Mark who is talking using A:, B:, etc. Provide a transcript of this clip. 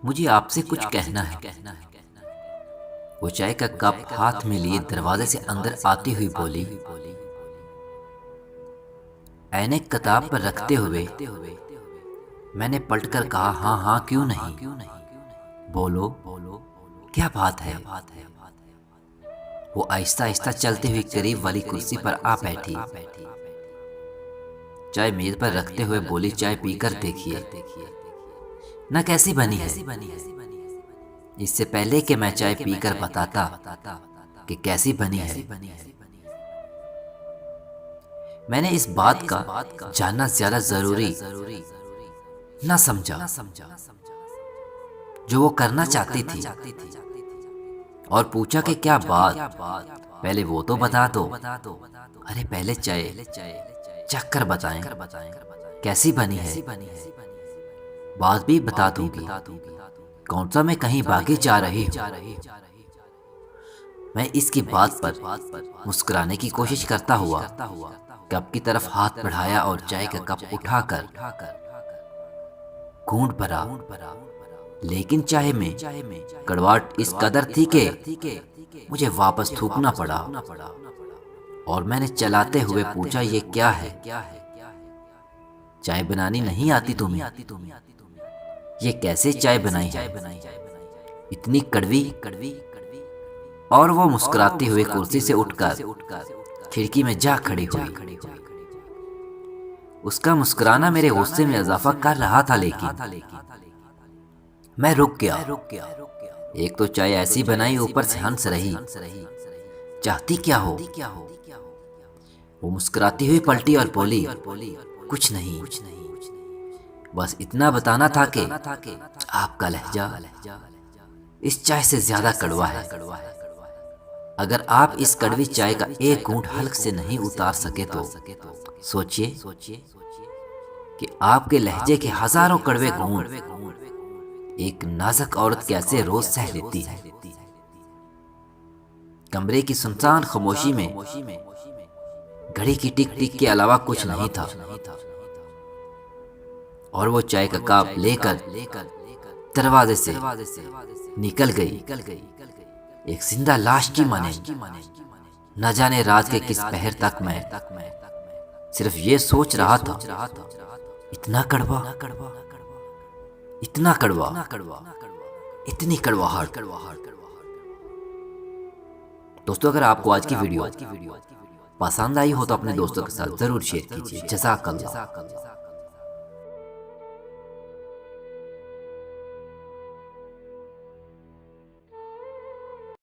A: मुझे आपसे कुछ कहना है। वो चाय का कप हाथ में लिए दरवाजे से अंदर आती हुई बोली। ऐनक किताब पर रखते हुए मैंने पलटकर कहा, हाँ हाँ क्यों नहीं, बोलो क्या बात है। वो आहिस्ता आहिस्ता चलते हुए करीब वाली कुर्सी पर आ बैठी। चाय मेज पर रखते हुए बोली, चाय पीकर देखिए न कैसी बनी है। इससे पहले कि मैं चाय पीकर बताता कि कैसी बनी है, मैंने इस बात का जानना ज्यादा जरूरी न समझा जो वो करना चाहती थी, और पूछा कि क्या बात, पहले वो तो बता दो। अरे पहले चाय चख कर बताएं कैसी बनी है, बात भी बता दूंगी। कौन सा मैं कहीं भागी जा रही हूँ। मैं इसकी बात पर मुस्कुराने की कोशिश करता हुआ कप की तरफ हाथ बढ़ाया और चाय का कप उठाकर घूंट भरा, लेकिन चाय में कड़वाहट इस कदर थी कि मुझे वापस थूकना पड़ा। और मैंने चलाते हुए पूछा, ये क्या है, चाय बनानी नहीं आती तुम्हें? ये कैसे चाय बनाई है, इतनी कड़वी? और वो मुस्कुराते हुए कुर्सी से उठकर खिड़की में जा खड़ी हुई। उसका मुस्कुराना मेरे गुस्से में इजाफा कर रहा था, लेकिन मैं रुक गया। एक तो चाय ऐसी बनाई, ऊपर से हंस रही। चाहती क्या हो? वो मुस्कुराती हुई पलटी और बोली, कुछ नहीं, बस इतना बताना था कि आपका लहजा इस चाय से ज्यादा कड़वा है। अगर आप इस कड़वी चाय का एक घूंट हल्क से नहीं उतार सके तो सोचिए कि आपके लहजे के हजारों कड़वे घूंट एक नाजुक औरत कैसे रोज सह लेती है। कमरे की सुनसान खामोशी में घड़ी की टिक टिक के अलावा कुछ नहीं था, और वो चाय का कप लेकर दरवाजे से निकल गई, एक जिंदा लाश की माने। न जाने रात के किस पहर तक मैं सिर्फ ये सोच रहा था, इतना कड़वा, इतना कड़वा, इतनी कड़वाहट। दोस्तों, अगर आपको आज की वीडियो पसंद आई हो तो अपने दोस्तों के साथ जरूर शेयर कीजिए। जज़ाकल्लाह।